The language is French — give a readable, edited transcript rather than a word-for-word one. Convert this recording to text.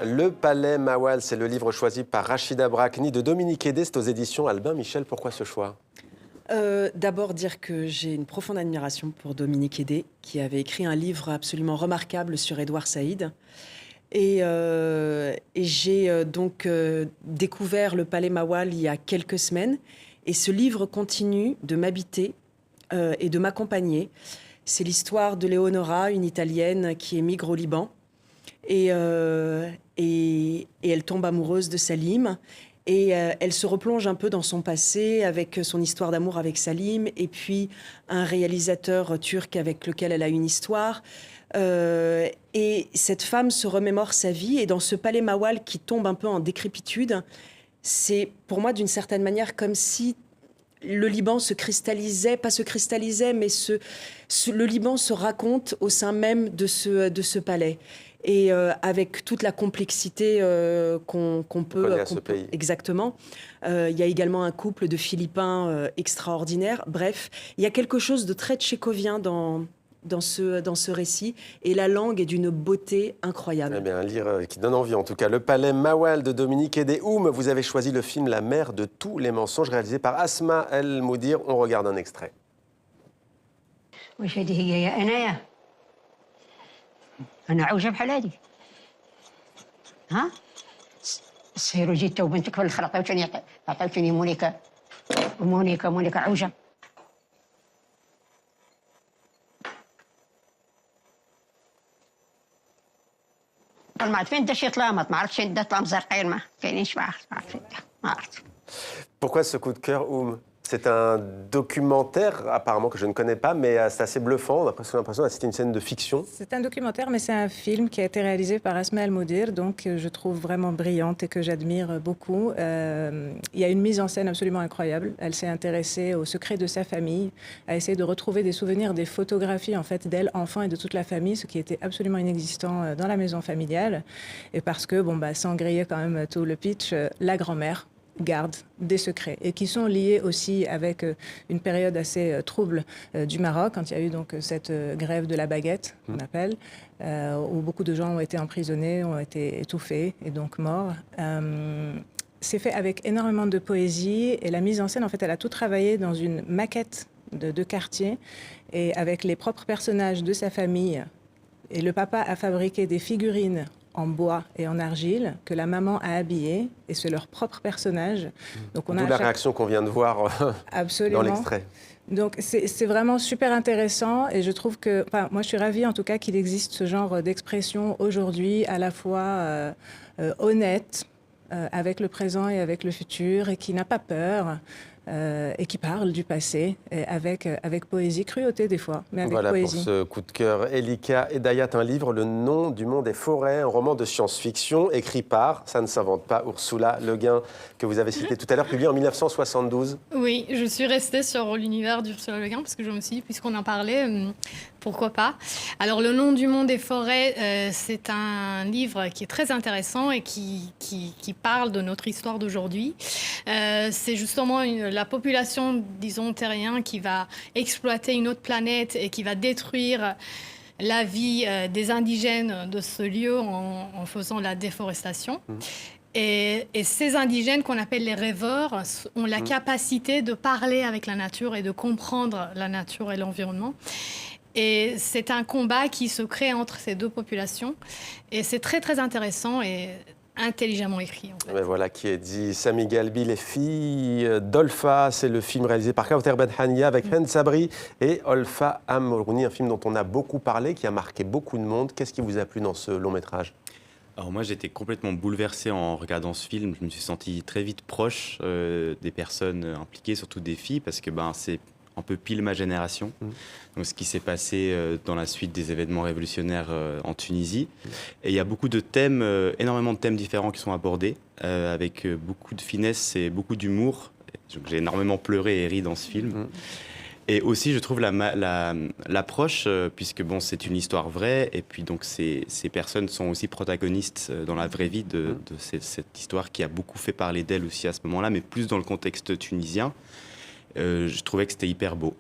Le Palais Mawal, c'est le livre choisi par Rachida Brakni de Dominique Hédé, c'est aux éditions Albin Michel. Pourquoi ce choix? D'abord dire que j'ai une profonde admiration pour Dominique Hédé, qui avait écrit un livre absolument remarquable sur Édouard Saïd. Et j'ai donc découvert le Palais Mawal il y a quelques semaines. Et ce livre continue de m'habiter et de m'accompagner. C'est l'histoire de Leonora, une Italienne qui émigre au Liban. Et elle tombe amoureuse de Salim. Et elle se replonge un peu dans son passé, avec son histoire d'amour avec Salim, et puis un réalisateur turc avec lequel elle a une histoire. Et cette femme se remémore sa vie, et dans ce Palais Mawal qui tombe un peu en décrépitude, c'est pour moi d'une certaine manière comme si le Liban se cristallisait, pas se cristallisait, mais le Liban se raconte au sein même de ce palais. Et avec toute la complexité qu'on peut... Exactement. Il y a également un couple de Philippins extraordinaire. Bref, il y a quelque chose de très tchécovien dans ce récit. Et la langue est d'une beauté incroyable. Eh bien, un livre qui donne envie, en tout cas. Le Palais Mawal de Dominique Hédé. Vous avez choisi le film La mère de tous les mensonges, réalisé par Asma El Moudir. On regarde un extrait. أنا عوجة بحال هادي ها سيروا جيت وبنتك في الخلق عطاوتني مونيكا عوجة ما عرفت فين دا شي طلامط ما عرفتش فين دا طلام زرقين ما كاينينش ما عرفت Pourquoi ce coup de cœur, C'est un documentaire, apparemment, que je ne connais pas, mais c'est assez bluffant. On a presque l'impression d'assister à une scène de fiction. C'est un documentaire, mais c'est un film qui a été réalisé par Asma El Moudir, donc je trouve vraiment brillante et que j'admire beaucoup. Il y a une mise en scène absolument incroyable. Elle s'est intéressée aux secrets de sa famille, a essayé de retrouver des souvenirs, des photographies en fait d'elle, enfant et de toute la famille, ce qui était absolument inexistant dans la maison familiale. Et parce que, sans griller quand même tout le pitch, la grand-mère garde des secrets et qui sont liés aussi avec une période assez trouble du Maroc, quand il y a eu donc cette grève de la baguette, qu'on appelle, où beaucoup de gens ont été emprisonnés, ont été étouffés et donc morts. C'est fait avec énormément de poésie et la mise en scène, en fait, elle a tout travaillé dans une maquette de quartier et avec les propres personnages de sa famille. Et le papa a fabriqué des figurines en bois et en argile, que la maman a habillé, et c'est leur propre personnage. Donc on a la réaction qu'on vient de voir dans l'extrait. Donc c'est vraiment super intéressant, et je trouve que, moi je suis ravie en tout cas qu'il existe ce genre d'expression aujourd'hui, à la fois honnête, avec le présent et avec le futur, et qui n'a pas peur. Et qui parle du passé, avec poésie, cruauté des fois, mais avec poésie. Voilà pour ce coup de cœur. Elika Hedayat, un livre, Le nom du monde des forêts, un roman de science-fiction écrit par, ça ne s'invente pas, Ursula Le Guin, que vous avez cité tout à l'heure, publié en 1972. Oui, je suis restée sur l'univers d'Ursula Le Guin, parce que je me suis dit, puisqu'on en parlait, pourquoi pas. Alors, Le nom du monde des forêts, c'est un livre qui est très intéressant et qui parle de notre histoire d'aujourd'hui. C'est justement la population, disons, terrienne qui va exploiter une autre planète et qui va détruire la vie des indigènes de ce lieu en faisant la déforestation. Et ces indigènes qu'on appelle les rêveurs ont la capacité de parler avec la nature et de comprendre la nature et l'environnement. Et c'est un combat qui se crée entre ces deux populations. Et c'est très, très intéressant et intelligemment écrit. En fait. Mais voilà qui est dit. Sami Galbi, Les filles d'Olfa, c'est le film réalisé par Kauter Benhania avec Ren Sabri et Olfa Amrouni, un film dont on a beaucoup parlé, qui a marqué beaucoup de monde. Qu'est-ce qui vous a plu dans ce long métrage ? Alors moi, j'étais complètement bouleversé en regardant ce film. Je me suis senti très vite proche des personnes impliquées, surtout des filles, parce que c'est un peu pile ma génération. Donc, ce qui s'est passé dans la suite des événements révolutionnaires en Tunisie. Et il y a beaucoup de thèmes, énormément de thèmes différents qui sont abordés, avec beaucoup de finesse et beaucoup d'humour. J'ai énormément pleuré et ri dans ce film. Et aussi, je trouve l'approche, puisque c'est une histoire vraie, et puis donc ces personnes sont aussi protagonistes dans la vraie vie de cette histoire qui a beaucoup fait parler d'elles aussi à ce moment-là, mais plus dans le contexte tunisien. Je trouvais que c'était hyper beau.